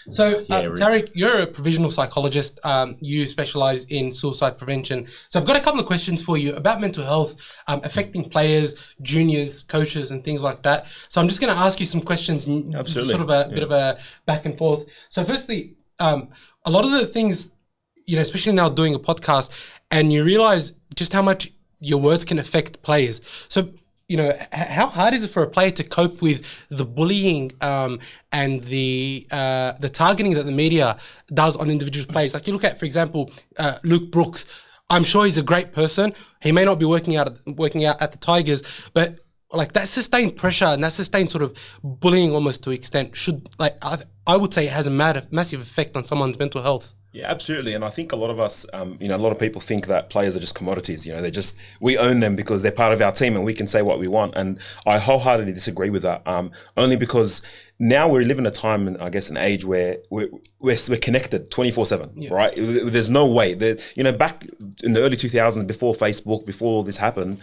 So, Tariq, you're a provisional psychologist. You specialize in suicide prevention. So I've got a couple of questions for you about mental health affecting players, juniors, coaches, and things like that. So I'm just going to ask you some questions, Absolutely. sort of a bit of a back and forth. So firstly, a lot of the things, especially now doing a podcast, and you realize just how much your words can affect players. So, how hard is it for a player to cope with the bullying and the targeting that the media does on individual players? Like you look at, for example, Luke Brooks. I'm sure he's a great person. He may not be working out at the Tigers, but like that sustained pressure and that sustained sort of bullying almost to extent I would say it has a massive effect on someone's mental health. Yeah, absolutely. And I think a lot of us, a lot of people think that players are just commodities. We own them because they're part of our team and we can say what we want. And I wholeheartedly disagree with that. Only because now we live in a time and I guess an age where we're connected 24/7, right? There's no way that, back in the early 2000s, before Facebook, before all this happened,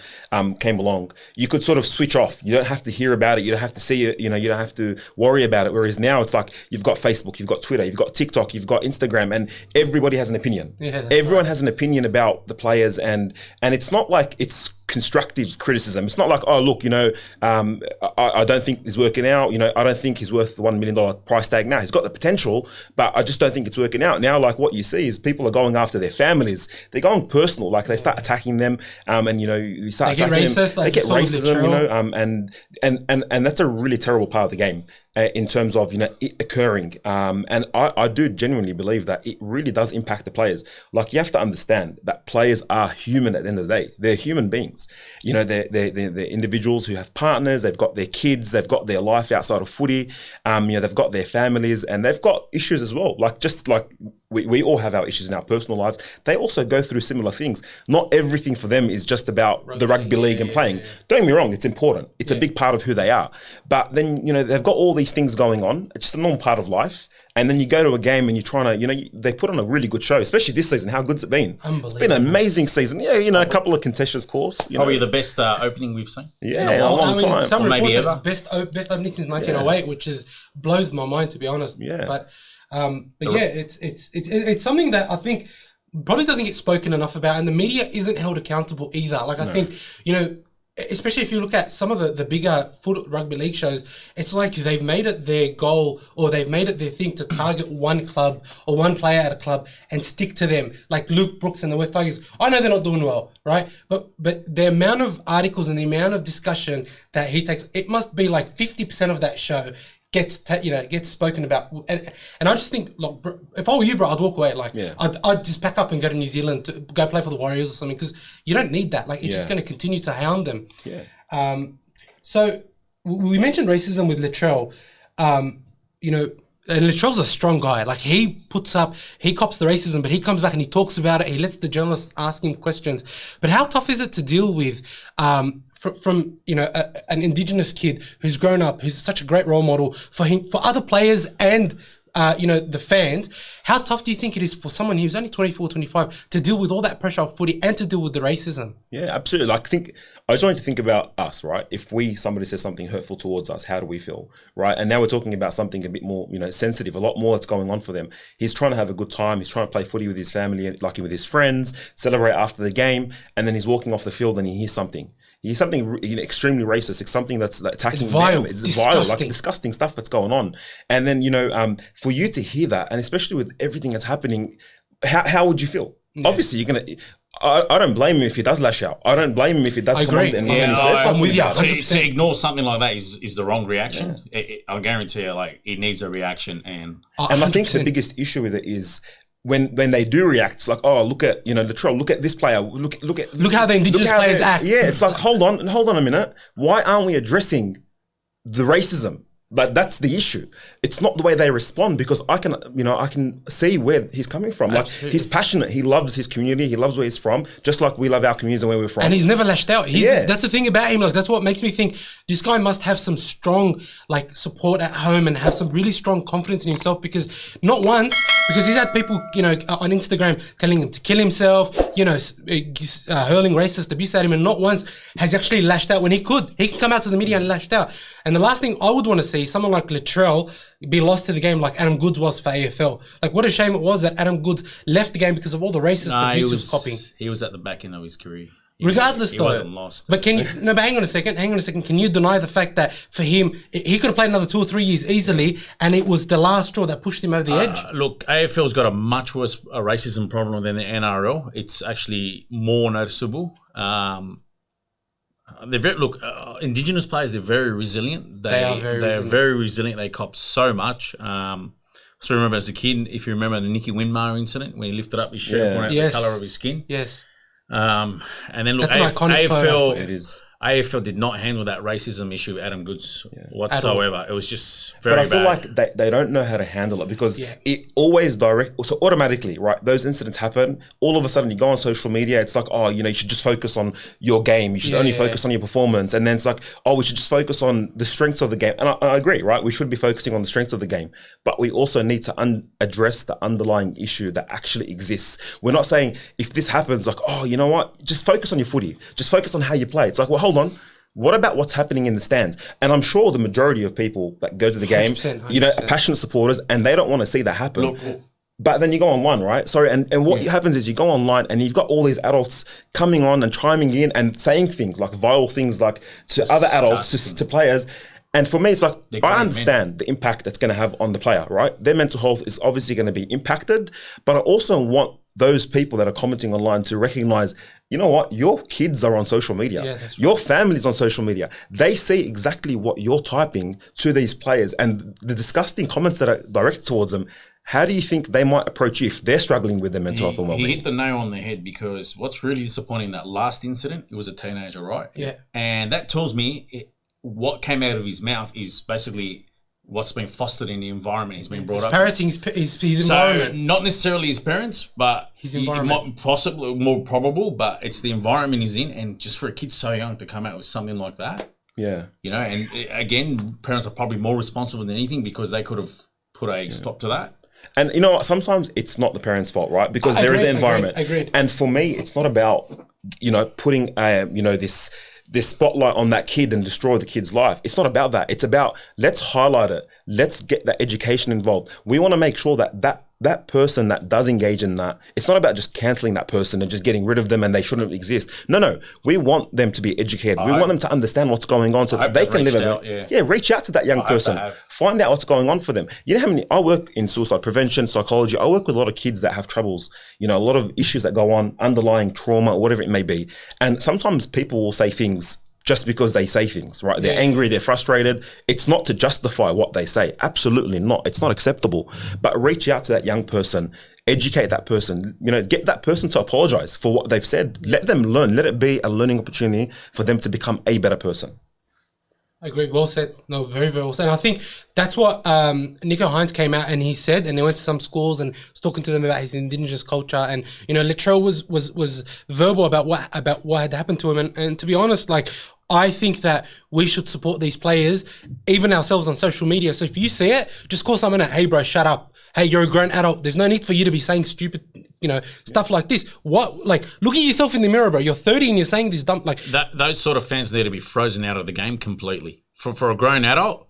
came along, you could sort of switch off. You don't have to hear about it. You don't have to see it. You don't have to worry about it. Whereas now it's like you've got Facebook, you've got Twitter, you've got TikTok, you've got Instagram, and everybody has an opinion. Everyone has an opinion about the players, and it's not like it's constructive criticism. It's not like, oh, look, I don't think he's working out. I don't think he's worth the $1 million price tag now. He's got the potential, but I just don't think it's working out. Now, like what you see is people are going after their families. They're going personal. Like they start attacking them, and you start they attacking get racist, them. They get racism, and that's a really terrible part of the game. In terms of it occurring, and I do genuinely believe that it really does impact the players. Like you have to understand that players are human at the end of the day. They're human beings. They're individuals who have partners. They've got their kids. They've got their life outside of footy. They've got their families, and they've got issues as well. Like just like we all have our issues in our personal lives. They also go through similar things. Not everything for them is just about the rugby league and playing. Don't get me wrong, it's important. It's a big part of who they are. But then, they've got all these things going on. It's just a normal part of life. And then you go to a game and you're trying to, they put on a really good show, especially this season. How good's it been? It's been an amazing season. Yeah, a couple of contentious calls. Probably the best opening we've seen. Yeah, a long time. Some reports maybe ever. Best opening since 1908, which blows my mind, to be honest. Yeah. But it's something that I think probably doesn't get spoken enough about, and the media isn't held accountable either. Like I think, especially if you look at some of the bigger rugby league shows, it's like they've made it their goal or they've made it their thing to target one club or one player at a club and stick to them. Like Luke Brooks and the West Tigers, I know they're not doing well, right? But the amount of articles and the amount of discussion that he takes, it must be like 50% of that show gets spoken about, and I just think, look, if I were you, bro, I'd walk away. I'd just pack up and go to New Zealand to go play for the Warriors or something, because you don't need that. Like it's just going to continue to hound them. So we mentioned racism with Latrell. And Latrell's a strong guy. Like he cops the racism, but he comes back and he talks about it. He lets the journalists ask him questions. But how tough is it to deal with from an Indigenous kid who's grown up, who's such a great role model for other players and the fans? How tough do you think it is for someone who's only 24, 25 to deal with all that pressure of footy and to deal with the racism? Yeah, absolutely. I just wanted to think about us, right? If somebody says something hurtful towards us, how do we feel, right? And now we're talking about something a bit more, sensitive, a lot more that's going on for them. He's trying to have a good time. He's trying to play footy with his family, like with his friends, celebrate after the game, and then he's walking off the field and he hears something. He hears something extremely racist. It's something that's attacking them. It's vile, like disgusting stuff that's going on. And then, for you to hear that, and especially with everything that's happening, how would you feel? Yeah. Obviously, you're going to... I don't blame him if he does lash out. I don't blame him if he does come on and I'm with you. To ignore something like that is the wrong reaction. Yeah. I guarantee you, it needs a reaction. And I think the biggest issue with it is when they do react, it's like, oh, look at Latrell, look at this player, look how the Indigenous players act. Yeah, it's like hold on a minute. Why aren't we addressing the racism? But that's the issue. It's not the way they respond, because I can see where he's coming from. Absolutely. Like he's passionate. He loves his community. He loves where he's from, just like we love our communities and where we're from. And he's never lashed out. That's the thing about him. Like that's what makes me think this guy must have some strong support at home and have some really strong confidence in himself, because not once Because he's had people, on Instagram telling him to kill himself, hurling racist abuse at him, and not once has he actually lashed out when he could. He can come out to the media and lashed out. And the last thing I would want to see, someone like Latrell be lost to the game like Adam Goods was for AFL. Like, what a shame it was that Adam Goods left the game because of all the racist abuse he was copying. He was at the back end of his career. Regardless, he though, wasn't lost. But but hang on a second. Can you deny the fact that for him, he could have played another 2 or 3 years easily, and it was the last straw that pushed him over the edge? Look, AFL's got a much worse racism problem than the NRL. It's actually more noticeable. Indigenous players, they're very resilient. They are very resilient. They cop so much. So remember as a kid, if you remember the Nicky Winmar incident when he lifted up his shirt, pointing out the colour of his skin. Yes. And then look, AFL did not handle that racism issue with Adam Goods whatsoever. It was just very bad. But I feel like they don't know how to handle it because it always so automatically, right? Those incidents happen. All of a sudden you go on social media, it's like, you should just focus on your game. You should only focus on your performance. And then it's like, we should just focus on the strengths of the game. And I agree, right? We should be focusing on the strengths of the game. But we also need to address the underlying issue that actually exists. We're not saying if this happens, like, you know what? Just focus on your footy. Just focus on how you play. It's like, well, hold on. What about what's happening in the stands? And I'm sure the majority of people that go to the game, 100%. Are passionate supporters and they don't want to see that happen. Look, but then you go online, right? Sorry, and what happens is you go online and you've got all these adults coming on and chiming in and saying things like vile things like to other adults, to players. And for me, it's like, I understand the impact that's going to have on the player, right? Their mental health is obviously going to be impacted, but I also want those people that are commenting online to recognize, you know what, your kids are on social media. Yeah, that's right. Your family's on social media. They see exactly what you're typing to these players and the disgusting comments that are directed towards them. How do you think they might approach you if they're struggling with their mental health and well-being? He hit the nail on the head because what's really disappointing in that last incident, it was a teenager, right? Yeah. And that tells me what came out of his mouth is basically what's been fostered in the environment he's been brought up. Parroting his environment. So not necessarily his parents, but his environment. Possibly more probable, but it's the environment he's in. And just for a kid so young to come out with something like that. Yeah. And again, parents are probably more responsible than anything because they could have put a stop to that. And you know what? Sometimes it's not the parents' fault, right? Because there is an environment. Agreed. And for me, it's not about, putting, this spotlight on that kid and destroy the kid's life. It's not about that. It's about, let's highlight it. Let's get that education involved. We want to make sure that person that does engage in that, it's not about just cancelling that person and just getting rid of them and they shouldn't exist. No. We want them to be educated. We want them to understand what's going on so that they can live it. Reach out to that young person. Find out what's going on for them. You know how many, I work in suicide prevention, psychology. I work with a lot of kids that have troubles, a lot of issues that go on, underlying trauma, or whatever it may be. And sometimes people will say things just because they say things, right? They're angry, they're frustrated. It's not to justify what they say. Absolutely not. It's not acceptable. But reach out to that young person, educate that person, get that person to apologize for what they've said. Let them learn. Let it be a learning opportunity for them to become a better person. I agree. Well said. No, very, very well said. And I think that's what Nico Hines came out and he said, and he went to some schools and was talking to them about his Indigenous culture. And, Latrell was verbal about what had happened to him. And to be honest, I think that we should support these players, even ourselves on social media. So if you see it, just call someone out, hey bro, shut up. Hey, you're a grown adult. There's no need for you to be saying stupid, stuff like this. Look at yourself in the mirror, bro. You're 30 and you're saying this dumb, those sort of fans need to be frozen out of the game completely. For a grown adult,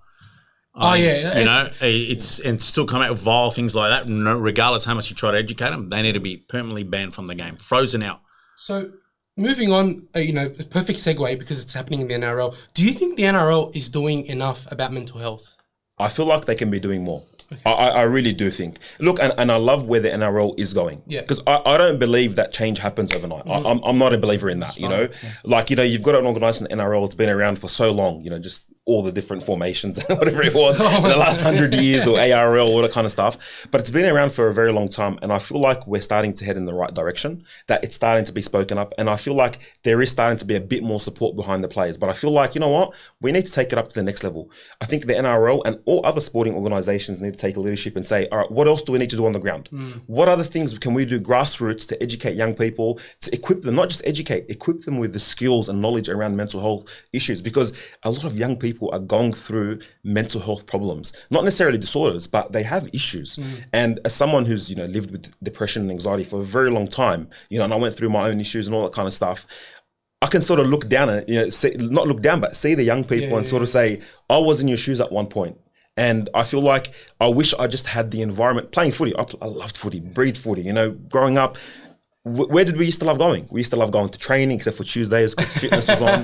it's still come out with vile things like that. Regardless how much you try to educate them, they need to be permanently banned from the game, frozen out. So moving on, perfect segue because it's happening in the NRL. Do you think the NRL is doing enough about mental health? I feel like they can be doing more. Okay. I really do think. Look, and I love where the NRL is going. Yeah. Because I don't believe that change happens overnight. I'm not a believer in that, You've got an organisation, NRL, it's been around for so long, just all the different formations and whatever it was in the last 100 years or ARL, all that kind of stuff. But it's been around for a very long time. And I feel like we're starting to head in the right direction, that it's starting to be spoken up. And I feel like there is starting to be a bit more support behind the players. But I feel like, we need to take it up to the next level. I think the NRL and all other sporting organisations need to take a leadership and say, all right, what else do we need to do on the ground? What other things can we do grassroots to educate young people, to equip them, not just educate, equip them with the skills and knowledge around mental health issues? Because a lot of young people people are going through mental health problems, not necessarily disorders, but they have issues. And as someone who's, you know, lived with depression and anxiety for a very long time, you know, and I went through my own issues and all that kind of stuff, I can sort of look down and, you know, not look down, but see the young people and sort of say, I was in your shoes at one point. And I feel like I wish I just had the environment playing footy. I loved footy, breathed footy, you know, growing up. Where did we used to love going? We used to love going to training, except for Tuesdays because fitness was on.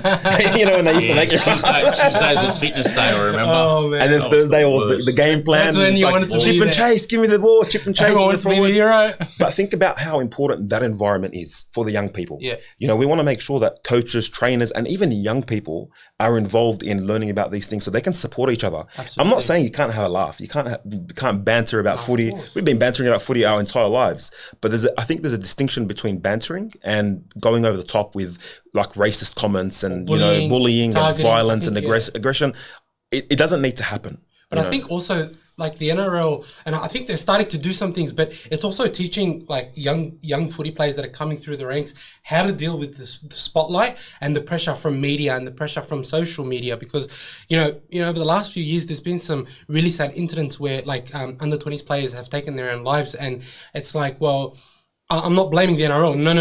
You know, and they used to make it. Tuesdays was fitness day, I remember. Oh, man. And then Thursday was the game plan. That's when you wanted to chip be and chase, give me the ball, chip and chase. Everyone wanted to be the hero. But think about how important that environment is for the young people. Yeah. You know, we want to make sure that coaches, trainers, and even young people are involved in learning about these things so they can support each other. Absolutely. I'm not saying you can't have a laugh. You can't banter about footy. We've been bantering about footy our entire lives. But I think there's a distinction between bantering and going over the top with like racist comments and bullying and violence and aggression. It doesn't need to happen. But I think also like the NRL, and I think they're starting to do some things, but it's also teaching like young footy players that are coming through the ranks how to deal with the spotlight and the pressure from media and the pressure from social media. Because you know over the last few years, there's been some really sad incidents where like under 20s players have taken their own lives, and it's like, well, I'm not blaming the NRL. No.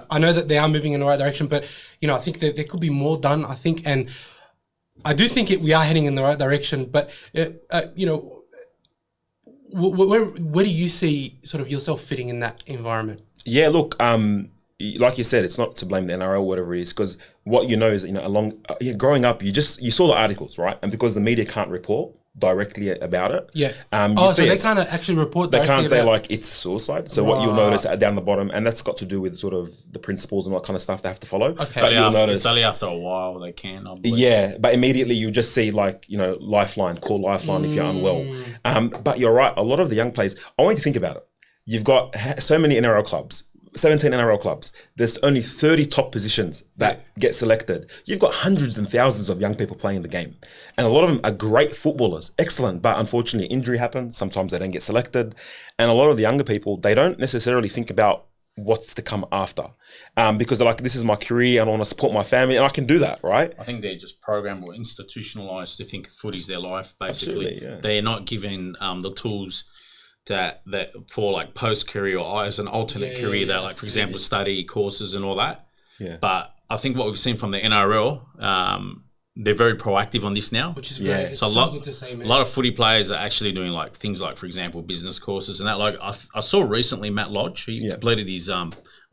I know that they are moving in the right direction, but you know, I think that there could be more done. I think, and I do think we are heading in the right direction. But you know, where do you see sort of yourself fitting in that environment? Yeah, look, like you said, it's not to blame the NRL, whatever it is, because what you know is, you know, growing up, you saw the articles, right? And because the media can't report directly about it. Yeah. So they can't actually report directly. They can't say like it's suicide. So what you'll notice down the bottom, and that's got to do with sort of the principles and what kind of stuff they have to follow. Okay. But you'll notice it's only after a while they can, I believe. Yeah, but immediately you just see like, you know, Lifeline, call Lifeline if you're unwell. But you're right, a lot of the young players, I want you to think about it. You've got so many NRL clubs. 17 NRL clubs. There's only 30 top positions that get selected. You've got hundreds and thousands of young people playing the game. And a lot of them are great footballers, excellent, but unfortunately injury happens. Sometimes they don't get selected. And a lot of the younger people, they don't necessarily think about what's to come after. Because they're like, this is my career and I want to support my family and I can do that, right? I think they're just programmed or institutionalized to think footy's their life, basically. Absolutely, yeah. They're not given the tools that for like post career or as an alternate career that like, for example, study courses and all that. Yeah. But I think what we've seen from the NRL, they're very proactive on this now, which is great. It's so good to see, man. A lot of footy players are actually doing like things like, for example, business courses and that. Like I saw recently Matt Lodge, he completed his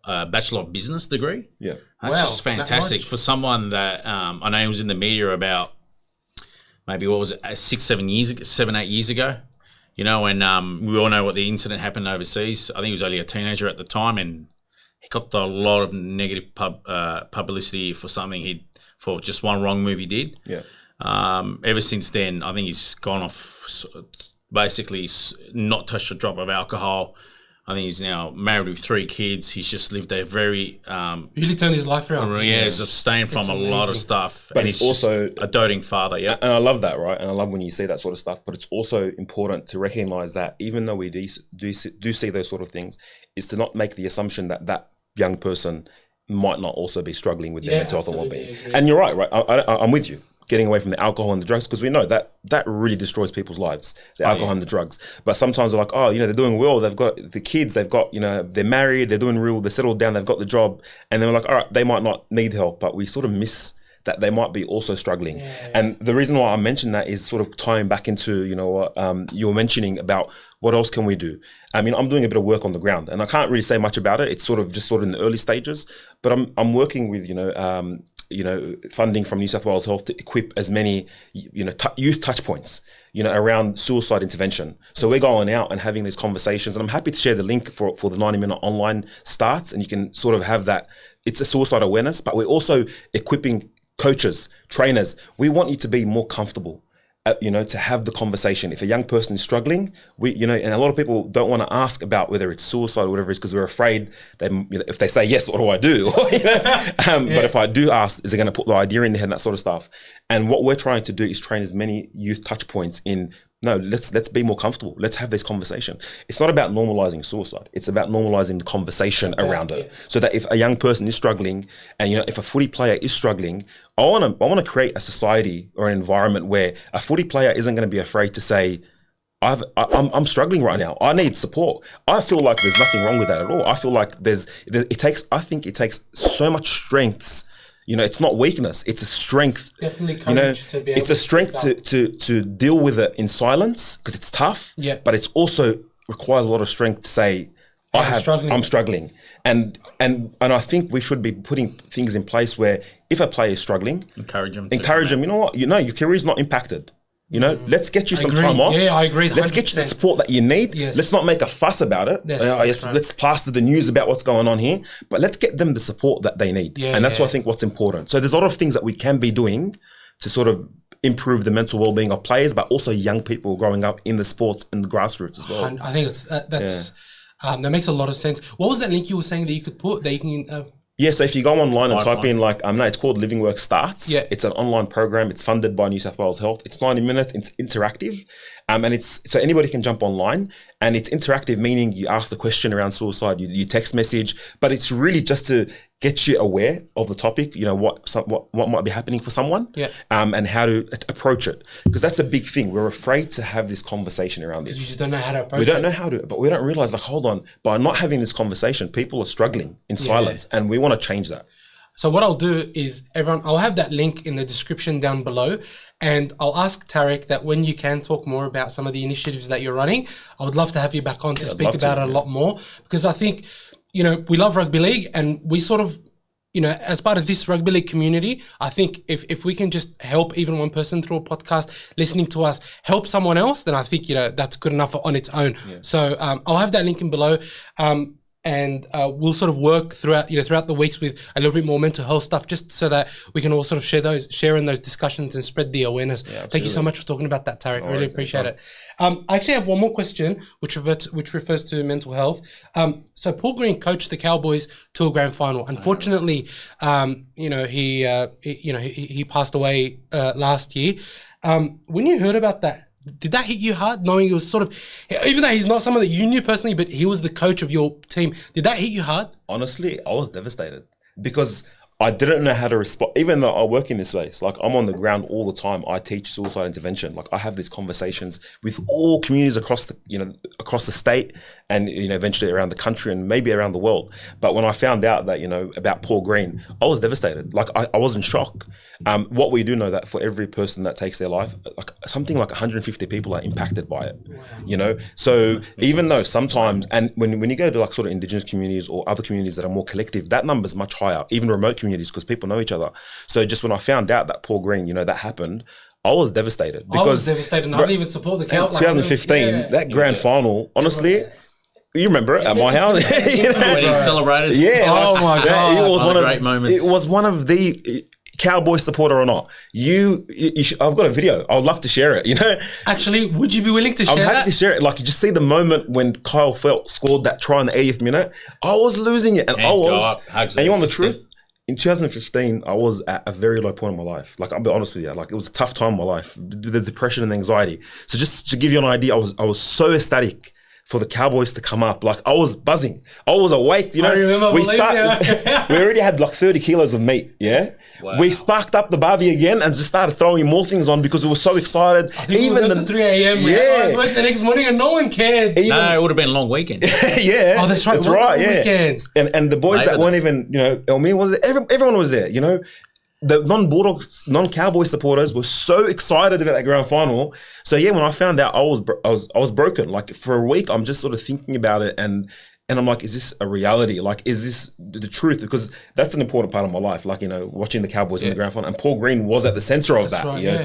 Bachelor of Business degree. Yeah, that's just fantastic for someone that I know he was in the media about maybe 7-8 years ago. You know, and we all know what the incident happened overseas. I think he was only a teenager at the time, and he got a lot of negative publicity for for just one wrong move he did. Yeah. Ever since then, I think he's gone off, basically not touched a drop of alcohol. I think he's now married with 3 kids. He's just lived a very... really turned his life around. Yeah, he's abstained from a lot of stuff. But he's also... a doting father, yeah. And I love that, right? And I love when you see that sort of stuff. But it's also important to recognise that even though we do see those sort of things, is to not make the assumption that that young person might not also be struggling with their mental health and well-being. And you're right? I'm with you. Getting away from the alcohol and the drugs, because we know that really destroys people's lives, the alcohol and the drugs. But sometimes they're like, oh, you know, they're doing well. They've got the kids, they've got, you know, they're married, they're doing real, they're settled down, they've got the job. And then we're like, all right, they might not need help, but we sort of miss that they might be also struggling. Yeah. And the reason why I mentioned that is sort of tying back into, you know, what you were mentioning about what else can we do? I mean, I'm doing a bit of work on the ground and I can't really say much about it. It's sort of in the early stages, but I'm working with, funding from New South Wales Health to equip as many, youth touch points, around suicide intervention. So we're going out and having these conversations, and I'm happy to share the link for the 90-minute online starts, and you can sort of have that. It's a suicide awareness, but we're also equipping coaches, trainers. We want you to be more comfortable, to have the conversation. If a young person is struggling, and a lot of people don't want to ask about whether it's suicide or whatever it is, because we're afraid if they say yes, what do I do? But if I do ask, is it going to put the idea in their head and that sort of stuff? And what we're trying to do is train as many youth touch points in no, let's be more comfortable. Let's have this conversation. It's not about normalizing suicide. It's about normalizing the conversation around it. So that if a young person is struggling, and if a footy player is struggling, I want to create a society or an environment where a footy player isn't going to be afraid to say, I'm struggling right now. I need support. I feel like there's nothing wrong with that at all. I feel like I think it takes so much strength. It's not weakness. It's a strength. Definitely courage to be able it's a strength to deal with it in silence because it's tough. Yeah. But it's also requires a lot of strength to say, I'm struggling. And I think we should be putting things in place where if a player is struggling, encourage them. You know what? Your career is not impacted. Let's get you some time off. Yeah, I agree. 100%. Let's get you the support that you need. Yes. Let's not make a fuss about it. Yes, let's plaster the news about what's going on here, but let's get them the support that they need. And that's what I think what's important. So there's a lot of things that we can be doing to sort of improve the mental well-being of players, but also young people growing up in the sports and the grassroots as well. I think that makes a lot of sense. What was that link you were saying that you could put that you can... Yeah, so if you go online and type in it's called Living Work Starts. Yeah. It's an online program. It's funded by New South Wales Health. It's 90 minutes. It's interactive. And so anybody can jump online, and it's interactive, meaning you ask the question around suicide, you text message, but it's really just to get you aware of the topic, what might be happening for someone, and how to approach it. Because that's a big thing. We're afraid to have this conversation around this. You just don't know how to approach it. We don't know how to, but we don't realize, hold on, by not having this conversation, people are struggling in silence, and we want to change that. So what I'll do is, I'll have that link in the description down below, and I'll ask Tarek that when you can talk more about some of the initiatives that you're running, I would love to have you back on to speak about it a lot more, because I think, we love rugby league, and we sort of, as part of this rugby league community, I think if we can just help even one person through a podcast, listening to us, help someone else, then I think, that's good enough on its own. Yeah. So I'll have that link in below. And we'll sort of work throughout the weeks with a little bit more mental health stuff, just so that we can all sort of share in those discussions and spread the awareness. Yeah, thank you so much for talking about that, Tarek. I really appreciate it. I actually have one more question, which refers to mental health. So Paul Green coached the Cowboys to a grand final. Unfortunately, he passed away last year. When you heard about that, did that hit you hard, knowing it was sort of, even though he's not someone that you knew personally, but he was the coach of your team, did that hit you hard? Honestly, I was devastated because I didn't know how to respond. Even though I work in this space, I'm on the ground all the time. I teach suicide intervention. I have these conversations with all communities across the state, and eventually around the country and maybe around the world. But when I found out that about Paul Green, I was devastated. I was in shock. What we do know that for every person that takes their life, something like 150 people are impacted by it. Wow. So even though sometimes, and when you go to sort of Indigenous communities or other communities that are more collective, that number's much higher, even remote communities, because people know each other. So just when I found out that Paul Green, that happened, I was devastated. Because I was devastated, and I didn't even support the Cowboys. 2015, that grand final, honestly. You remember it at my house. When he celebrated. Yeah. Oh my God. It was one of great moments. It was one of the Cowboy supporter or not. You should, I've got a video. I would love to share it. Actually, would you be willing to share that? I'm happy to share it. You just see the moment when Kyle Felt scored that try in the 80th minute. I was losing it, and and you want the truth? In 2015, I was at a very low point in my life. I'll be honest with you. It was a tough time in my life, the depression and anxiety. So just to give you an idea, I was so ecstatic for the Cowboys to come up. I was buzzing. I was awake. I remember we already had 30 kilos of meat. Yeah. Wow. We sparked up the barbie again and just started throwing more things on because we were so excited. I think even we went to 3 a.m. I worked the next morning and no one cared. No, it would have been a long weekend. Yeah. Oh, that's right. That's right. Yeah. Weekend. And the boys that weren't even, everyone was there. The non-Bulldogs, non-Cowboy supporters were so excited about that grand final. So yeah, when I found out, I was broken. For a week, I'm just sort of thinking about it, and I'm like, is this a reality? Is this the truth? Because that's an important part of my life. Watching the Cowboys in the grand final, and Paul Green was at the center of that. Right,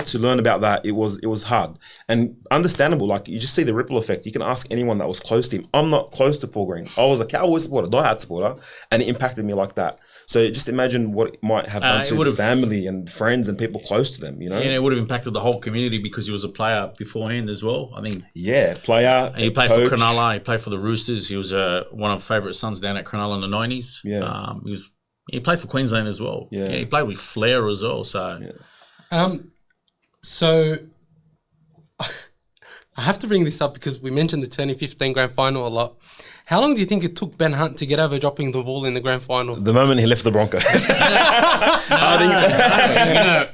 to learn about that, it was hard and understandable. You just see the ripple effect. You can ask anyone that was close to him. I'm not close to Paul Green. I was a Cowboy supporter, diehard supporter, and it impacted me like that. So just imagine what it might have done to the family and friends and people close to them, And it would have impacted the whole community because he was a player beforehand as well, I think. Yeah, player. He played for Cronulla. He played for the Roosters. He was one of favourite sons down at Cronulla in the 90s. Yeah. He played for Queensland as well. Yeah. He played with flair as well. So, so I have to bring this up because we mentioned the 2015 grand final a lot. How long do you think it took Ben Hunt to get over dropping the ball in the grand final? The moment he left the Broncos. I think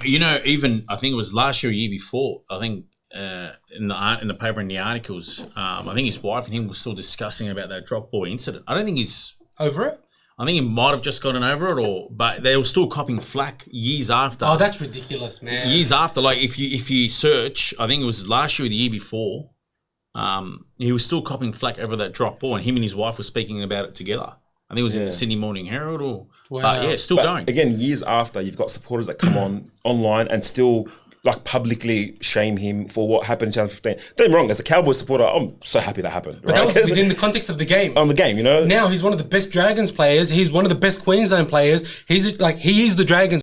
so. Even I think it was last year, or year before. I think in the paper and the articles, I think his wife and him were still discussing about that drop ball incident. I don't think he's over it. I think he might have just gotten over it, but they were still copping flack years after. Oh, that's ridiculous, man. Years after, like if you search, I think it was last year or the year before. He was still copping flack over that drop ball, and him and his wife were speaking about it together. I think it was in the Sydney Morning Herald, still going. Again, years after, you've got supporters that come online and still like publicly shame him for what happened in 2015. Don't get me wrong, as a Cowboys supporter, I'm so happy that happened. But that was within the context of the game. On the game, you know. Now he's one of the best Dragons players. He's one of the best Queensland players. He is the Dragons